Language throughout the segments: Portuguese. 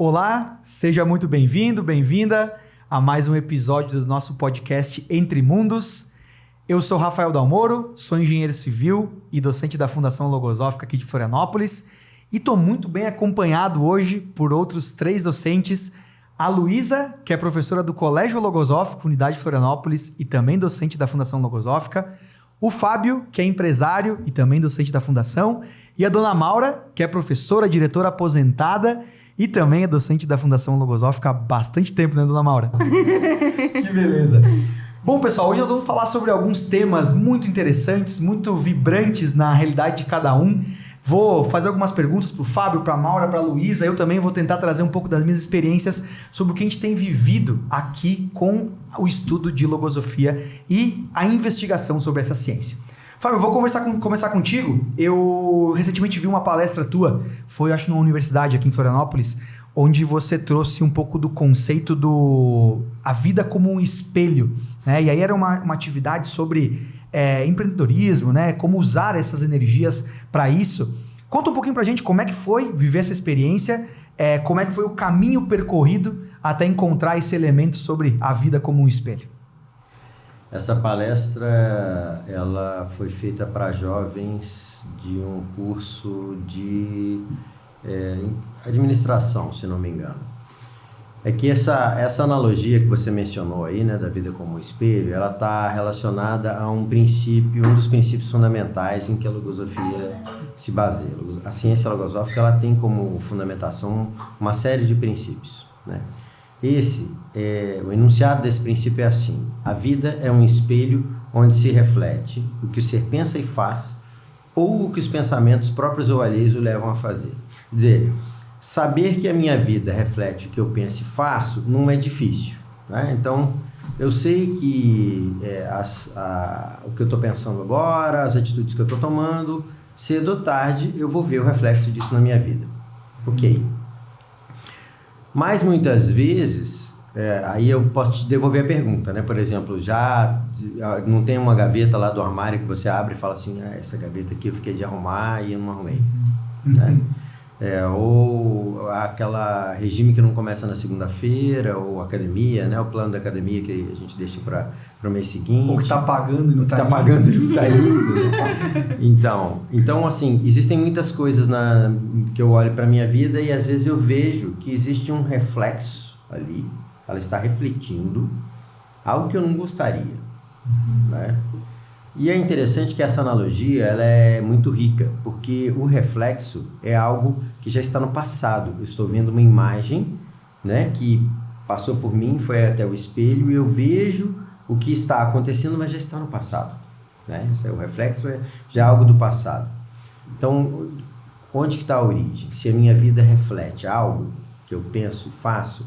Olá, seja muito bem-vindo, bem-vinda a mais um episódio do nosso podcast Entre Mundos. Eu sou Rafael Dalmoro, sou engenheiro civil e docente da Fundação Logosófica aqui de Florianópolis e estou muito bem acompanhado hoje por outros 3 docentes, a Luísa, que é professora do Colégio Logosófico, Unidade Florianópolis e também docente da Fundação Logosófica, o Fábio, que é empresário e também docente da Fundação, e a dona Maura, que é professora, diretora aposentada e também é docente da Fundação Logosófica há bastante tempo, né, dona Maura? Que beleza! Bom, pessoal, hoje nós vamos falar sobre alguns temas muito interessantes, muito vibrantes na realidade de cada um. Vou fazer algumas perguntas para o Fábio, para a Maura, para a Luísa. Eu também vou tentar trazer um pouco das minhas experiências sobre o que a gente tem vivido aqui com o estudo de logosofia e a investigação sobre essa ciência. Fábio, eu vou começar contigo. Eu recentemente vi uma palestra tua, foi acho numa universidade aqui em Florianópolis, onde você trouxe um pouco do conceito a vida como um espelho, né? E aí era uma atividade sobre empreendedorismo, né? Como usar essas energias para isso. Conta um pouquinho pra gente como é que foi viver essa experiência, como é que foi o caminho percorrido até encontrar esse elemento sobre a vida como um espelho. Essa palestra ela foi feita para jovens de um curso de administração, se não me engano. É que essa analogia que você mencionou aí, né, da vida como um espelho, ela está relacionada a um princípio, um dos princípios fundamentais em que a logosofia se baseia. A ciência logosófica ela tem como fundamentação uma série de princípios, né? O enunciado desse princípio é assim: a vida é um espelho onde se reflete o que o ser pensa e faz, ou o que os pensamentos próprios ou alheios o levam a fazer. Quer dizer, saber que a minha vida reflete o que eu penso e faço não é difícil, né? Então, eu sei que o que eu estou pensando agora, as atitudes que eu estou tomando, cedo ou tarde eu vou ver o reflexo disso na minha vida. Ok. Mas muitas vezes, aí eu posso te devolver a pergunta, né? Por exemplo, já não tem uma gaveta lá do armário que você abre e fala assim, essa gaveta aqui eu fiquei de arrumar e eu não arrumei, né? Ou aquela regime que não começa na segunda-feira, ou academia, né? O plano da academia que a gente deixa para o mês seguinte. Ou que está pagando e não está indo. Pagando e não está indo. Né? Então, assim, existem muitas coisas que eu olho para a minha vida e às vezes eu vejo que existe um reflexo ali, ela está refletindo algo que eu não gostaria, né? E é interessante que essa analogia ela é muito rica, porque o reflexo é algo que já está no passado. Eu estou vendo uma imagem, né, que passou por mim, foi até o espelho, e eu vejo o que está acontecendo, mas já está no passado, né? O reflexo já é algo do passado. Então, onde que está a origem? Se a minha vida reflete algo que eu penso e faço,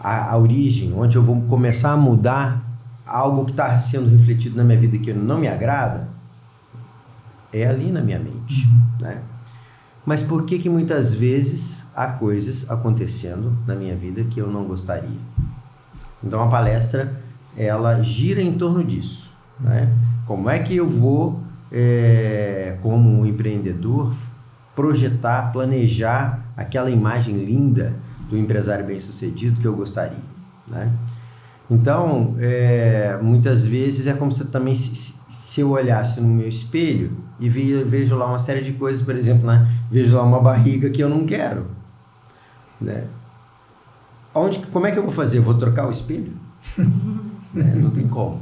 a origem, onde eu vou começar a mudar algo que está sendo refletido na minha vida que não me agrada, é ali na minha mente, né? Mas por que muitas vezes há coisas acontecendo na minha vida que eu não gostaria? Então a palestra, ela gira em torno disso, né? Como é que eu vou, como empreendedor, projetar, planejar aquela imagem linda do empresário bem-sucedido que eu gostaria, né? Então, muitas vezes é como se também se eu olhasse no meu espelho e vejo lá uma série de coisas, por exemplo, né? Vejo lá uma barriga que eu não quero, né? Como é que eu vou fazer? Eu vou trocar o espelho? Não tem como.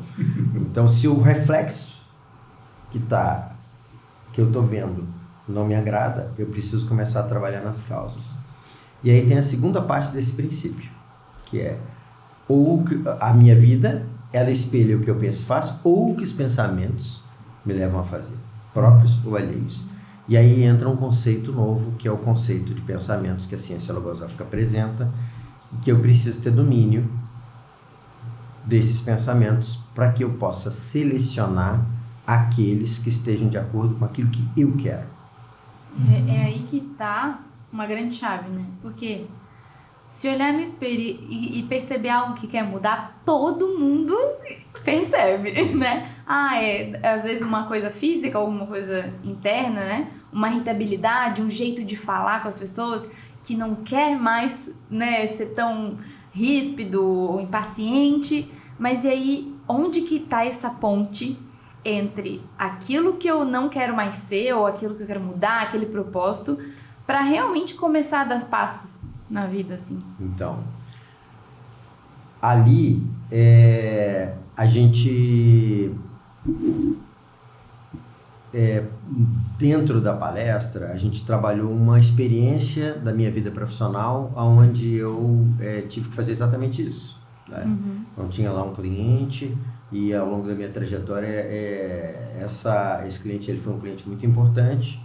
Então, se o reflexo que eu estou vendo não me agrada, eu preciso começar a trabalhar nas causas. E aí tem a segunda parte desse princípio, que é ou a minha vida, ela espelha o que eu penso e faço, ou o que os pensamentos me levam a fazer, próprios ou alheios. E aí entra um conceito novo, que é o conceito de pensamentos que a ciência logosófica apresenta, e que eu preciso ter domínio desses pensamentos para que eu possa selecionar aqueles que estejam de acordo com aquilo que eu quero. É aí que está uma grande chave, né? Porque Se olhar no espelho e perceber algo que quer mudar, todo mundo percebe, né? Às vezes uma coisa física, alguma coisa interna, né? Uma irritabilidade, um jeito de falar com as pessoas que não quer mais, né, ser tão ríspido ou impaciente. Mas e aí, onde que tá essa ponte entre aquilo que eu não quero mais ser ou aquilo que eu quero mudar, aquele propósito, para realmente começar a dar passos na vida, assim? Então, ali a gente, dentro da palestra, a gente trabalhou uma experiência da minha vida profissional onde eu tive que fazer exatamente isso, né? Então, tinha lá um cliente e ao longo da minha trajetória, esse cliente ele foi um cliente muito importante,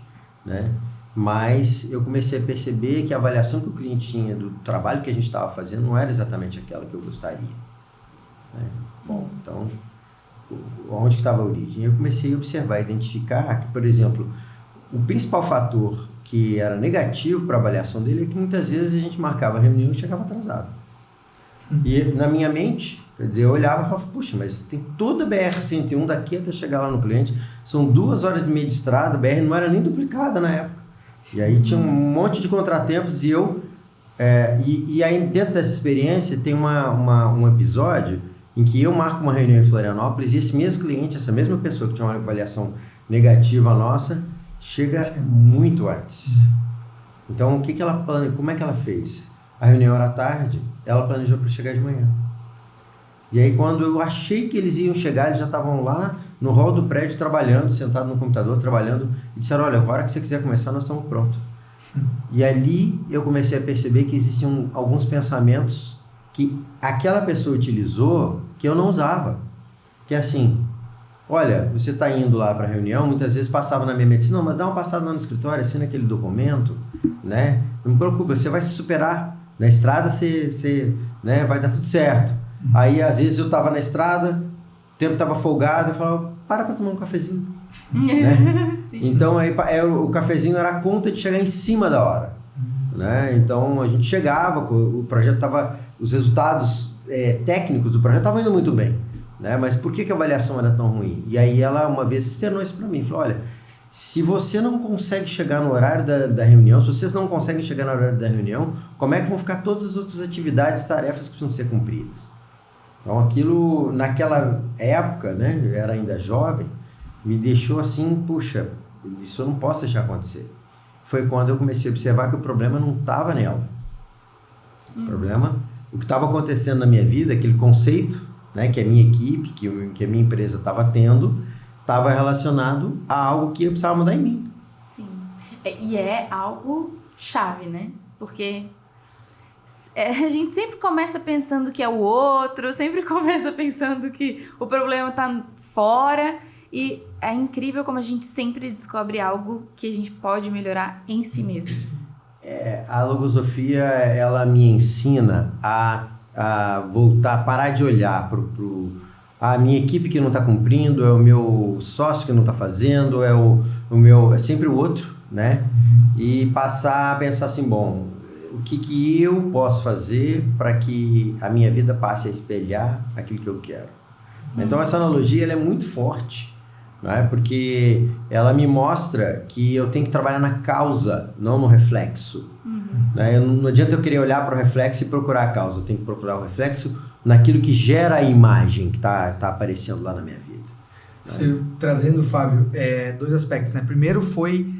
né? Mas eu comecei a perceber que a avaliação que o cliente tinha do trabalho que a gente estava fazendo não era exatamente aquela que eu gostaria, né? Bom, então, onde estava a origem? Eu comecei a observar, identificar que, por exemplo, o principal fator que era negativo para a avaliação dele é que muitas vezes a gente marcava a reunião e chegava atrasado. E na minha mente, quer dizer, eu olhava e falava, puxa, mas tem toda a BR-101 daqui até chegar lá no cliente, são 2 horas e meia de estrada, a BR não era nem duplicada na época. E aí tinha um monte de contratempos e e aí dentro dessa experiência tem um episódio em que eu marco uma reunião em Florianópolis e esse mesmo cliente, essa mesma pessoa que tinha uma avaliação negativa nossa, chega muito antes. Então, como é que ela fez? A reunião era à tarde, ela planejou para chegar de manhã. E aí, quando eu achei que eles iam chegar, eles já estavam lá no hall do prédio trabalhando, sentado no computador, trabalhando, e disseram, olha, a hora que você quiser começar, nós estamos prontos. E ali eu comecei a perceber que existiam alguns pensamentos que aquela pessoa utilizou que eu não usava. Que é assim, olha, você está indo lá para a reunião, muitas vezes passava na minha mente, não, mas dá uma passada lá no escritório, assina aquele documento, né? Não me preocupa, você vai se superar. Na estrada você né, vai dar tudo certo. Aí, às vezes, eu estava na estrada, o tempo estava folgado, eu falava, para tomar um cafezinho. Né? Então, aí, o cafezinho era a conta de chegar em cima da hora. Né? Então, a gente chegava, o projeto estava... Os resultados técnicos do projeto estavam indo muito bem. Né? Mas por que a avaliação era tão ruim? E aí, ela, uma vez, externou isso para mim. Falou, olha, se você não consegue chegar no horário da reunião, se vocês não conseguem chegar no horário da reunião, como é que vão ficar todas as outras atividades, tarefas que precisam ser cumpridas? Então, aquilo, naquela época, né, eu era ainda jovem, me deixou assim, puxa, isso eu não posso deixar acontecer. Foi quando eu comecei a observar que o problema não estava nela. O que estava acontecendo na minha vida, aquele conceito, né, que a minha equipe, que a minha empresa estava tendo, estava relacionado a algo que eu precisava mudar em mim. Sim. E é algo chave, né? Porque... a gente sempre começa pensando que é o outro, sempre começa pensando que o problema está fora e é incrível como a gente sempre descobre algo que a gente pode melhorar em si mesmo. A logosofia, ela me ensina a voltar, parar de olhar para a minha equipe que não está cumprindo, é o meu sócio que não está fazendo, é sempre o outro, né? E passar a pensar assim, bom, o que eu posso fazer para que a minha vida passe a espelhar aquilo que eu quero. Então, essa analogia ela é muito forte, né? Porque ela me mostra que eu tenho que trabalhar na causa, não no reflexo. Né? Não adianta eu querer olhar para o reflexo e procurar a causa, eu tenho que procurar o reflexo naquilo que gera a imagem que está aparecendo lá na minha vida. Você, trazendo, Fábio, 2 aspectos, né? Primeiro foi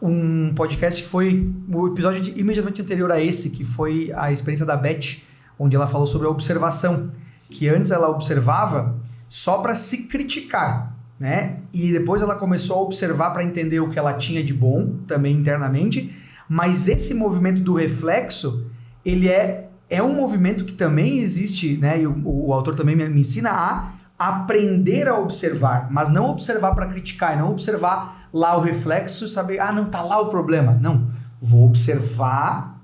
um podcast que foi o episódio imediatamente anterior a esse, que foi a experiência da Beth, onde ela falou sobre a observação. Sim. Que antes ela observava só para se criticar, né? E depois ela começou a observar para entender o que ela tinha de bom, também internamente, mas esse movimento do reflexo, ele é um movimento que também existe, né? E o autor também me ensina a aprender a observar, mas não observar para criticar, e não observar lá o reflexo, saber, não, tá lá o problema. Não, vou observar,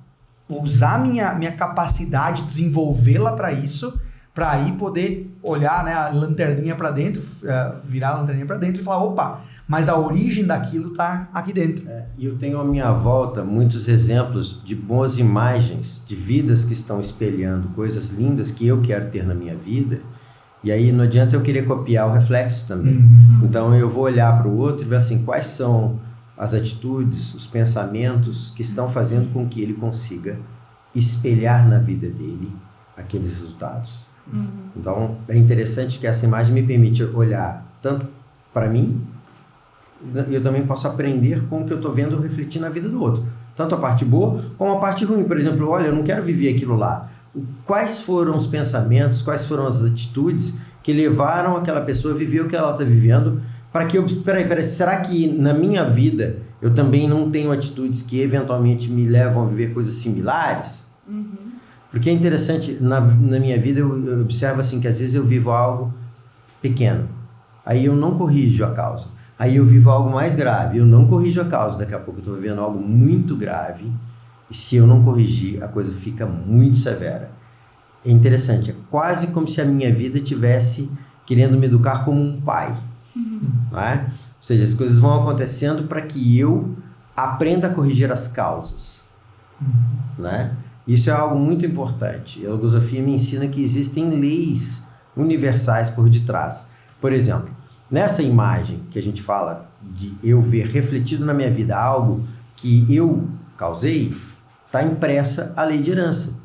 vou usar minha capacidade, desenvolvê-la para isso, para aí poder olhar, né, a lanterninha para dentro, virar a lanterninha para dentro e falar, opa, mas a origem daquilo tá aqui dentro. E eu tenho à minha volta muitos exemplos de boas imagens, de vidas que estão espelhando coisas lindas que eu quero ter na minha vida. E aí não adianta eu querer copiar o reflexo também. Então eu vou olhar para o outro e ver assim, quais são as atitudes, os pensamentos que estão fazendo com que ele consiga espelhar na vida dele aqueles resultados. Então é interessante que essa imagem me permite olhar tanto para mim, e eu também posso aprender com o que eu estou vendo refletir na vida do outro. Tanto a parte boa como a parte ruim. Por exemplo, olha, eu não quero viver aquilo lá. Quais foram os pensamentos, quais foram as atitudes que levaram aquela pessoa a viver o que ela está vivendo, para que eu... Peraí, será que na minha vida eu também não tenho atitudes que eventualmente me levam a viver coisas similares? Porque é interessante, na minha vida eu observo assim, que às vezes eu vivo algo pequeno, aí eu não corrijo a causa. Aí eu vivo algo mais grave, eu não corrijo a causa, daqui a pouco eu estou vivendo algo muito grave, e se eu não corrigir, a coisa fica muito severa. É interessante, é quase como se a minha vida estivesse querendo me educar como um pai. Não é? Ou seja, as coisas vão acontecendo para que eu aprenda a corrigir as causas. Né? Isso é algo muito importante. A logosofia me ensina que existem leis universais por detrás. Por exemplo, nessa imagem que a gente fala de eu ver refletido na minha vida algo que eu causei, está impressa a lei de herança.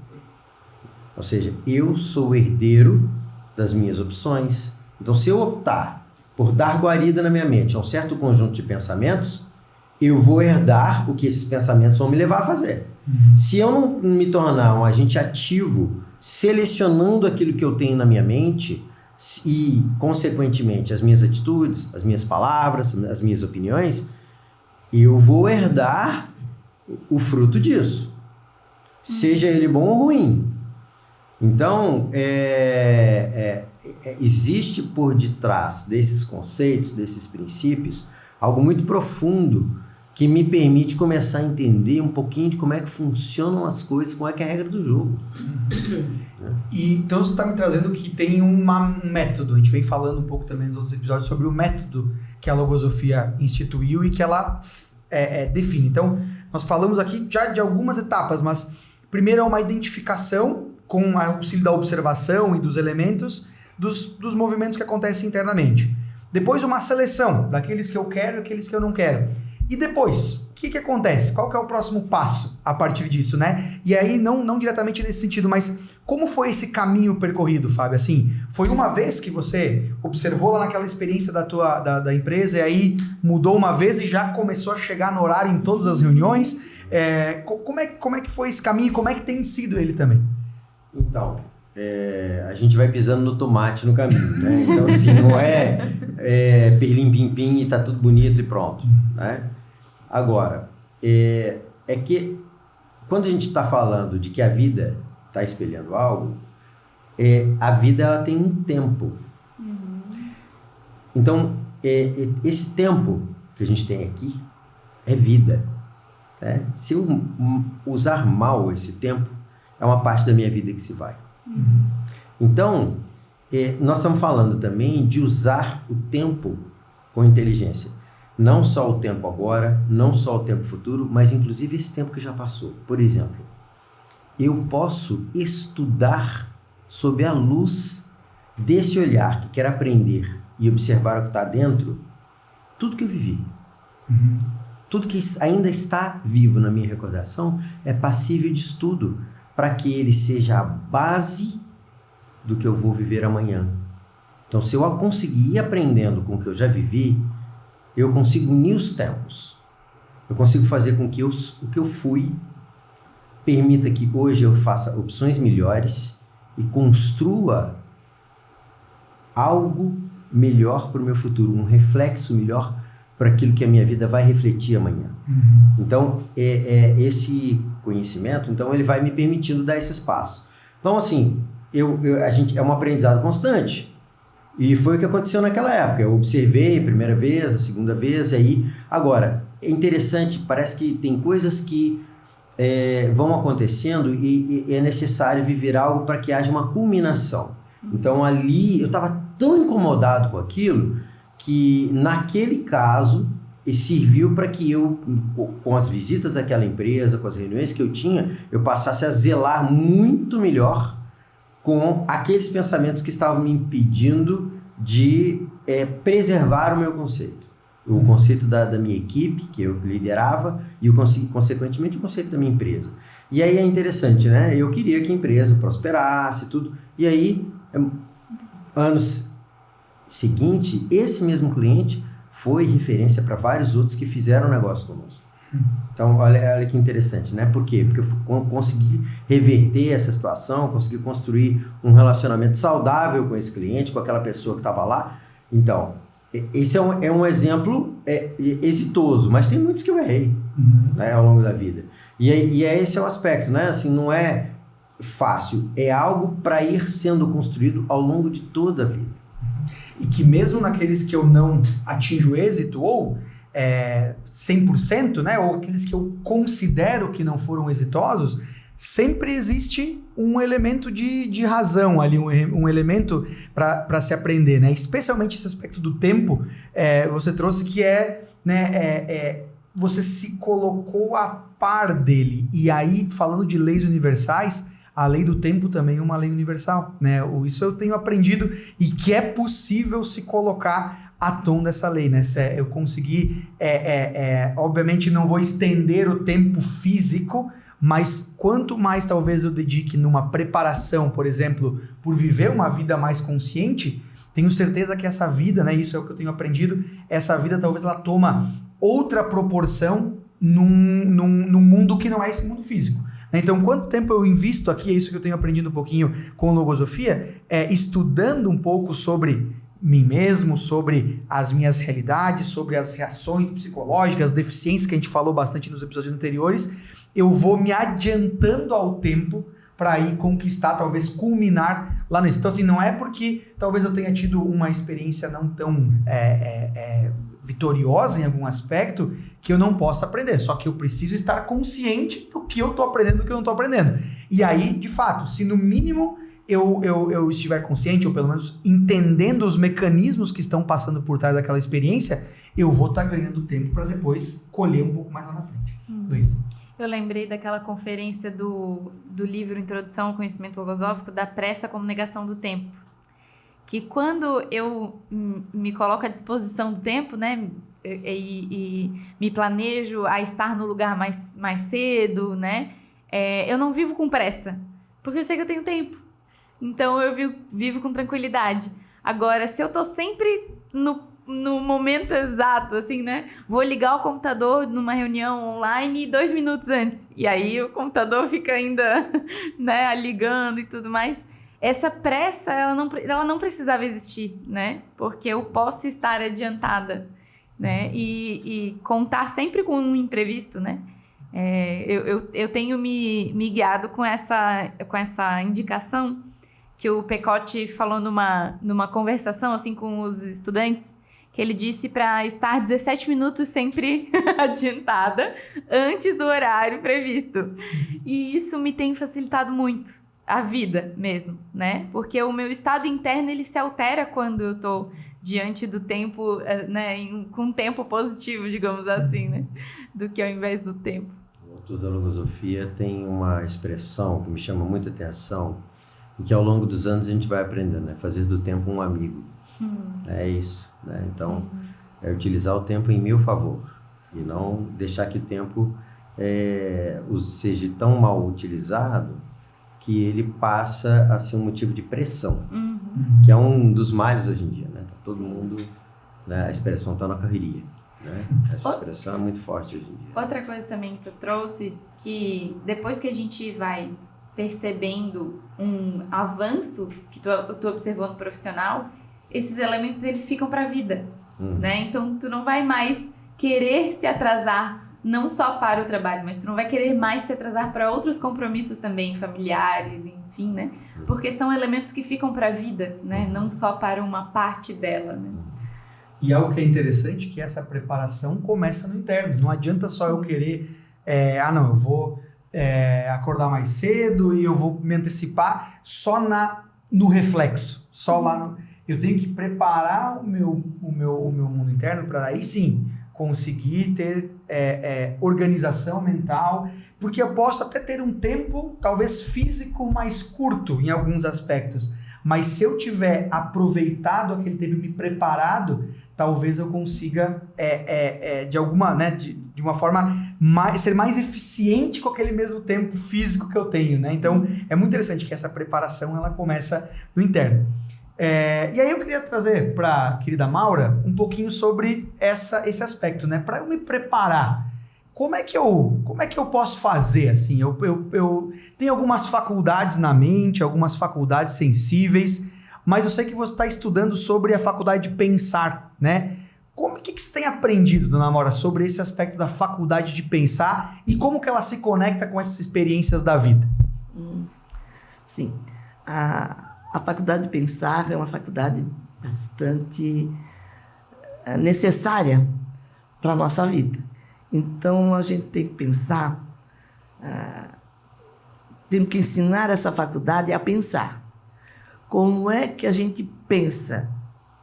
Ou seja, eu sou herdeiro das minhas opções. Então, se eu optar por dar guarida na minha mente a um certo conjunto de pensamentos, eu vou herdar o que esses pensamentos vão me levar a fazer. Se eu não me tornar um agente ativo, selecionando aquilo que eu tenho na minha mente e, consequentemente, as minhas atitudes, as minhas palavras, as minhas opiniões, eu vou herdar o fruto disso. Seja ele bom ou ruim. Então, existe por detrás desses conceitos, desses princípios, algo muito profundo que me permite começar a entender um pouquinho de como é que funcionam as coisas, como é que é a regra do jogo. E, então você está me trazendo que tem um método, a gente vem falando um pouco também nos outros episódios sobre o método que a logosofia instituiu e que ela define. Então, nós falamos aqui já de algumas etapas, mas primeiro é uma identificação com o auxílio da observação e dos elementos dos movimentos que acontecem internamente. Depois uma seleção daqueles que eu quero e aqueles que eu não quero. E depois, o que acontece? Qual que é o próximo passo a partir disso, né? E aí, não diretamente nesse sentido, mas como foi esse caminho percorrido, Fábio? Assim, foi uma vez que você observou lá naquela experiência da empresa e aí mudou uma vez e já começou a chegar no horário em todas as reuniões? Como é que foi esse caminho e como é que tem sido ele também? Então, a gente vai pisando no tomate no caminho, né? Então, assim, não é pirlim-pim-pim e tá tudo bonito e pronto, né? Agora, é que quando a gente está falando de que a vida está espelhando algo, a vida ela tem um tempo. Então, esse tempo que a gente tem aqui é vida. Né? Se eu usar mal esse tempo, é uma parte da minha vida que se vai. Então, nós estamos falando também de usar o tempo com inteligência. Não só o tempo agora, não só o tempo futuro, mas inclusive esse tempo que já passou. Por exemplo, eu posso estudar sob a luz desse olhar que quer aprender e observar o que está dentro, tudo que eu vivi. Tudo que ainda está vivo na minha recordação é passível de estudo para que ele seja a base do que eu vou viver amanhã. Então, se eu conseguir ir aprendendo com o que eu já vivi, eu consigo unir os tempos. Eu consigo fazer com que o que eu fui permita que hoje eu faça opções melhores e construa algo melhor para o meu futuro, um reflexo melhor para aquilo que a minha vida vai refletir amanhã. Então, esse conhecimento, então, ele vai me permitindo dar esse espaço. Então, assim, a gente é um aprendizado constante. E foi o que aconteceu naquela época. Eu observei a primeira vez, a segunda vez, e aí... Agora, é interessante, parece que tem coisas que vão acontecendo e é necessário viver algo para que haja uma culminação. Então, ali, eu estava tão incomodado com aquilo que naquele caso serviu para que eu, com as visitas àquela empresa, com as reuniões que eu tinha, eu passasse a zelar muito melhor com aqueles pensamentos que estavam me impedindo de preservar o meu conceito. O conceito da minha equipe, que eu liderava, e consequentemente o conceito da minha empresa. E aí é interessante, né? Eu queria que a empresa prosperasse, tudo. E aí, anos seguintes, esse mesmo cliente foi referência para vários outros que fizeram negócio conosco. Então, olha que interessante, né? Por quê? Porque eu consegui reverter essa situação, consegui construir um relacionamento saudável com esse cliente, com aquela pessoa que estava lá. Então, esse é um exemplo exitoso, mas tem muitos que eu errei, né, ao longo da vida. E esse é o aspecto, né? Assim, não é fácil, é algo para ir sendo construído ao longo de toda a vida. E que mesmo naqueles que eu não atinjo êxito, ou 100%, né, ou aqueles que eu considero que não foram exitosos, sempre existe um elemento de razão ali, um elemento para se aprender, né? Especialmente esse aspecto do tempo, você trouxe que você se colocou a par dele. E aí, falando de leis universais, a lei do tempo também é uma lei universal, né? Isso eu tenho aprendido e que é possível se colocar a tom dessa lei, né? Eu consegui, obviamente não vou estender o tempo físico, mas quanto mais talvez eu dedique numa preparação, por exemplo, por viver uma vida mais consciente, tenho certeza que essa vida, né? Isso é o que eu tenho aprendido, essa vida talvez ela toma outra proporção num mundo que não é esse mundo físico. Então, quanto tempo eu invisto aqui, é isso que eu tenho aprendido um pouquinho com Logosofia, estudando um pouco sobre mim mesmo, sobre as minhas realidades, sobre as reações psicológicas, as deficiências que a gente falou bastante nos episódios anteriores, eu vou me adiantando ao tempo para ir conquistar, talvez culminar lá nisso. Então, assim, não é porque talvez eu tenha tido uma experiência não tão vitoriosa em algum aspecto que eu não possa aprender. Só que eu preciso estar consciente do que eu estou aprendendo e do que eu não estou aprendendo. E aí, de fato, se no mínimo eu estiver consciente, ou pelo menos entendendo os mecanismos que estão passando por trás daquela experiência, eu vou estar ganhando tempo para depois colher um pouco mais lá na frente. Luiz. Eu lembrei daquela conferência do livro Introdução ao Conhecimento Logosófico, da pressa como negação do tempo. Que quando eu me coloco à disposição do tempo, né, e me planejo a estar no lugar mais cedo, né, eu não vivo com pressa, porque eu sei que eu tenho tempo. Então eu vivo com tranquilidade. Agora, se eu tô sempre no momento exato, assim, né? Vou ligar o computador numa reunião online 2 minutos antes. E aí o computador fica ainda, né, ligando e tudo mais. Essa pressa, ela não precisava existir, né? Porque eu posso estar adiantada, né? E contar sempre com um imprevisto, né? Eu tenho me guiado com essa indicação que o Pecote falou numa conversação, assim, com os estudantes, que ele disse para estar 17 minutos sempre adiantada antes do horário previsto. E isso me tem facilitado muito a vida mesmo, né? Porque o meu estado interno, ele se altera quando eu tô diante do tempo, né? Com tempo positivo, digamos assim, né? Do que ao invés do tempo. O autor da Logosofia tem uma expressão que me chama muita atenção e que ao longo dos anos a gente vai aprendendo, né? Fazer do tempo um amigo. É isso, né? Então, é utilizar o tempo em meu favor e não deixar que o tempo seja tão mal utilizado que ele passa a ser um motivo de pressão, que é um dos males hoje em dia, né? Tá todo mundo, né? A expressão tá na correria, né? Essa expressão é muito forte hoje em dia. Outra coisa também que tu trouxe, que depois que a gente vai percebendo um avanço que tu observou no profissional, esses elementos eles ficam para a vida, né? Então tu não vai mais querer se atrasar não só para o trabalho, mas tu não vai querer mais se atrasar para outros compromissos também, familiares, enfim, né? Porque são elementos que ficam para a vida, né? Não só para uma parte dela, né? E algo que é interessante é que essa preparação começa no interno. Não adianta só eu querer, eu vou acordar mais cedo e eu vou me antecipar só no reflexo, só lá no... eu tenho que preparar o meu mundo interno para aí sim conseguir ter organização mental, porque eu posso até ter um tempo, talvez físico, mais curto em alguns aspectos, mas se eu tiver aproveitado aquele tempo e me preparado, talvez eu consiga, de alguma, né, de uma forma, ser mais eficiente com aquele mesmo tempo físico que eu tenho, né? Então, é muito interessante que essa preparação, ela começa no interno. E aí eu queria trazer para a querida Maura um pouquinho sobre esse aspecto, né? Para eu me preparar, como é que eu posso fazer, assim? Eu tenho algumas faculdades na mente, algumas faculdades sensíveis, mas eu sei que você está estudando sobre a faculdade de pensar, né? O que você tem aprendido, dona Maura, sobre esse aspecto da faculdade de pensar e como que ela se conecta com essas experiências da vida? Sim. A faculdade de pensar é uma faculdade bastante necessária para a nossa vida. Então, a gente tem que pensar, temos que ensinar essa faculdade a pensar. Como é que a gente pensa?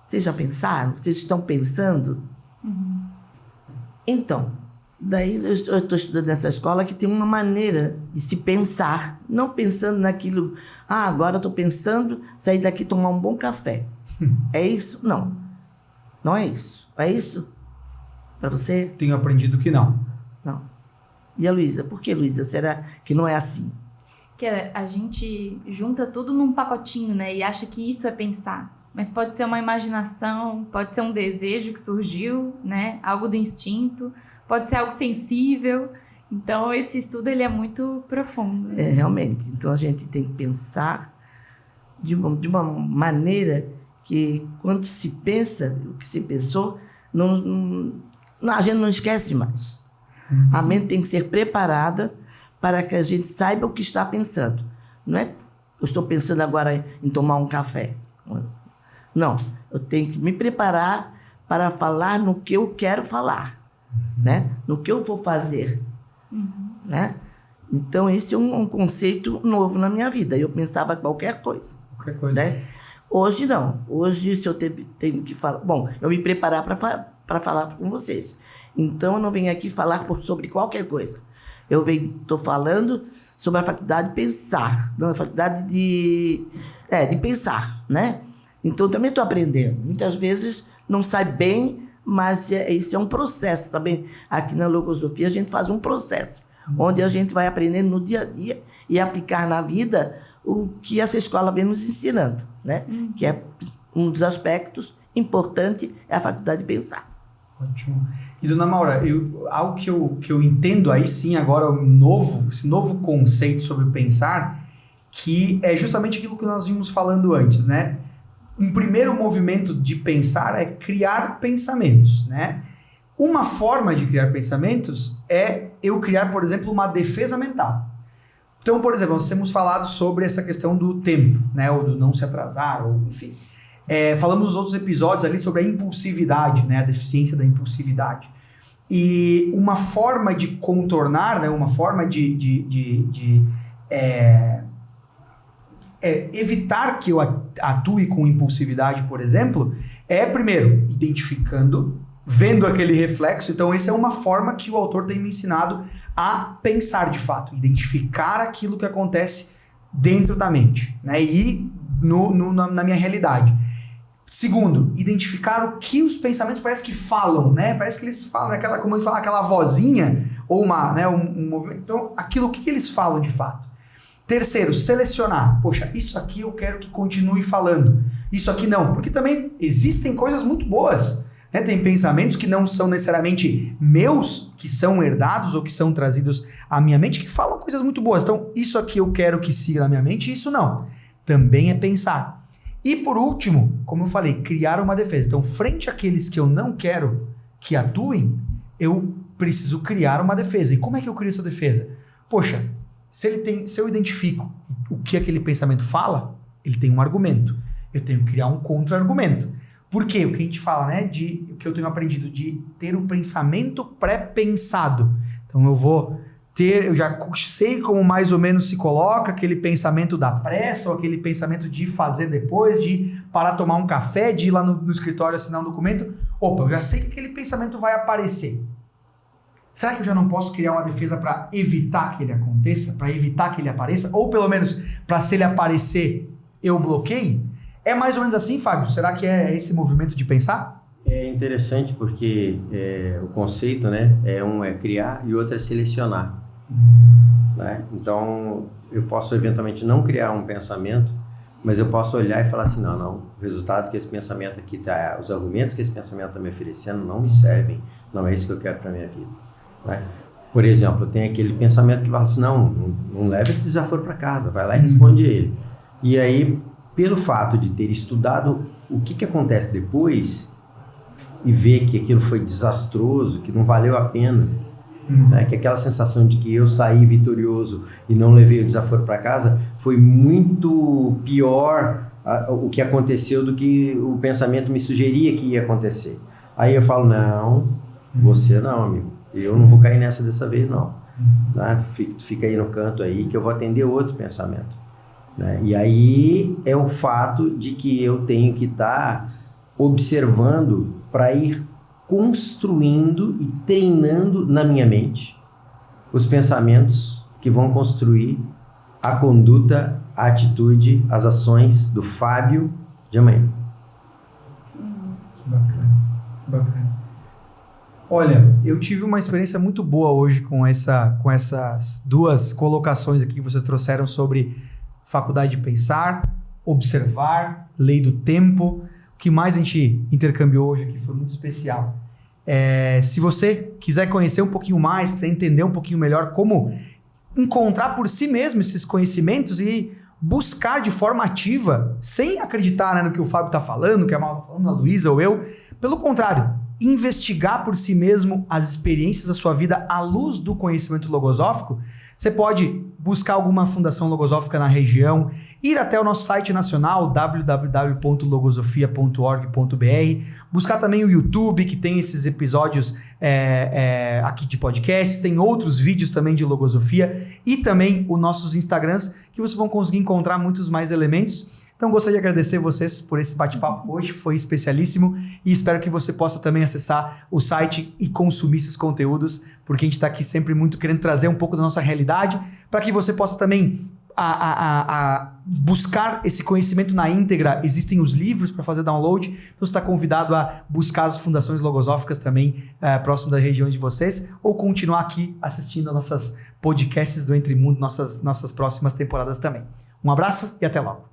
Vocês já pensaram? Vocês estão pensando? Uhum. Então, daí eu estou estudando nessa escola que tem uma maneira de se pensar, não pensando naquilo, agora eu estou pensando sair daqui e tomar um bom café. É isso? Não. Não é isso. É isso? Para você? Tenho aprendido que não. Não. E a Luísa? Por que, Luísa? Será que não é assim? Que a gente junta tudo num pacotinho, né? E acha que isso é pensar. Mas pode ser uma imaginação, pode ser um desejo que surgiu, né? Algo do instinto, pode ser algo sensível. Então, esse estudo ele é muito profundo. Realmente. Então, a gente tem que pensar de uma maneira que, quando se pensa o que se pensou, a gente não esquece mais. A mente tem que ser preparada para que a gente saiba o que está pensando. Não é eu estou pensando agora em tomar um café. Não, eu tenho que me preparar para falar no que eu quero falar, né? No que eu vou fazer, né? Então, esse é um conceito novo na minha vida. Eu pensava qualquer coisa. Qualquer coisa. Né? Hoje, não. Hoje, se eu tenho que falar... Bom, eu me preparar para falar com vocês. Então, eu não venho aqui falar sobre qualquer coisa. Eu estou falando sobre a faculdade de pensar. Não, a faculdade de pensar, né? Então, eu também estou aprendendo. Muitas vezes não sai bem, mas isso é um processo também. Aqui na Logosofia, a gente faz um processo, onde a gente vai aprendendo no dia a dia e aplicar na vida o que essa escola vem nos ensinando, né? Que é um dos aspectos importantes, é a faculdade de pensar. Ótimo. E, dona Maura, algo que eu entendo aí sim agora, esse novo conceito sobre pensar, que é justamente aquilo que nós vimos falando antes, né? Um primeiro movimento de pensar é criar pensamentos, né? Uma forma de criar pensamentos é eu criar, por exemplo, uma defesa mental. Então, por exemplo, nós temos falado sobre essa questão do tempo, né? Ou do não se atrasar, ou enfim. Falamos nos outros episódios ali sobre a impulsividade, né? A deficiência da impulsividade. E uma forma de contornar, né? Uma forma de evitar que eu atue com impulsividade, por exemplo, é primeiro identificando, vendo aquele reflexo. Então, essa é uma forma que o autor tem me ensinado a pensar de fato, identificar aquilo que acontece dentro da mente, né? E na minha realidade. Segundo, identificar o que os pensamentos parece que falam, né? Parece que eles falam, como ele fala, aquela vozinha, ou um movimento. Então, aquilo, o que eles falam de fato? Terceiro, selecionar. Poxa, isso aqui eu quero que continue falando. Isso aqui não. Porque também existem coisas muito boas, né? Tem pensamentos que não são necessariamente meus, que são herdados ou que são trazidos à minha mente, que falam coisas muito boas. Então, isso aqui eu quero que siga na minha mente, isso não. Também é pensar. E por último, como eu falei, criar uma defesa. Então, frente àqueles que eu não quero que atuem, eu preciso criar uma defesa. E como é que eu crio essa defesa? Poxa, se eu identifico o que aquele pensamento fala, ele tem um argumento. Eu tenho que criar um contra-argumento. Por quê? O que a gente fala, né? O que eu tenho aprendido de ter o pensamento pré-pensado. Então, eu vou eu já sei como mais ou menos se coloca aquele pensamento da pressa, ou aquele pensamento de fazer depois, de parar tomar um café, de ir lá no escritório assinar um documento. Opa, eu já sei que aquele pensamento vai aparecer. Será que eu já não posso criar uma defesa para evitar que ele aconteça, para evitar que ele apareça? Ou pelo menos, para se ele aparecer, eu bloqueie? É mais ou menos assim, Fábio? Será que é esse movimento de pensar? É interessante porque o conceito, né, um é criar e outro é selecionar. Né? Então, eu posso eventualmente não criar um pensamento, mas eu posso olhar e falar assim, não, o resultado que esse pensamento aqui tá, os argumentos que esse pensamento está me oferecendo não me servem, não é isso que eu quero para minha vida. Né? Por exemplo, tem aquele pensamento que fala assim, não leva esse desaforo para casa, vai lá e responde ele. E aí, pelo fato de ter estudado o que acontece depois e ver que aquilo foi desastroso, que não valeu a pena, né? Que aquela sensação de que eu saí vitorioso e não levei o desaforo para casa foi muito pior o que aconteceu do que o pensamento me sugeria que ia acontecer. Aí eu falo, não, você não, amigo, eu não vou cair nessa dessa vez não. Né? Fica aí no canto aí que eu vou atender outro pensamento. Né? E aí é o fato de que eu tenho que estar observando para ir construindo e treinando na minha mente os pensamentos que vão construir a conduta, a atitude, as ações do Fábio de amanhã. Bacana. Olha, eu tive uma experiência muito boa hoje com essas duas colocações aqui que vocês trouxeram sobre faculdade de pensar, observar, lei do tempo. O que mais a gente intercambiou hoje aqui foi muito especial. Se você quiser conhecer um pouquinho mais, quiser entender um pouquinho melhor como encontrar por si mesmo esses conhecimentos e buscar de forma ativa, sem acreditar, né, no que o Fábio está falando, que a Malu está falando, a Luísa ou eu. Pelo contrário, investigar por si mesmo as experiências da sua vida à luz do conhecimento logosófico. Você pode buscar alguma fundação logosófica na região, ir até o nosso site nacional, www.logosofia.org.br, buscar também o YouTube, que tem esses episódios aqui de podcast, tem outros vídeos também de logosofia, e também os nossos Instagrams, que vocês vão conseguir encontrar muitos mais elementos. Então, gostaria de agradecer vocês por esse bate-papo hoje, foi especialíssimo, e espero que você possa também acessar o site e consumir esses conteúdos, porque a gente está aqui sempre muito querendo trazer um pouco da nossa realidade, para que você possa também buscar esse conhecimento na íntegra. Existem os livros para fazer download, então você está convidado a buscar as fundações logosóficas também próximo das regiões de vocês, ou continuar aqui assistindo a nossas podcasts do Entre Mundo, nossas próximas temporadas também. Um abraço e até logo.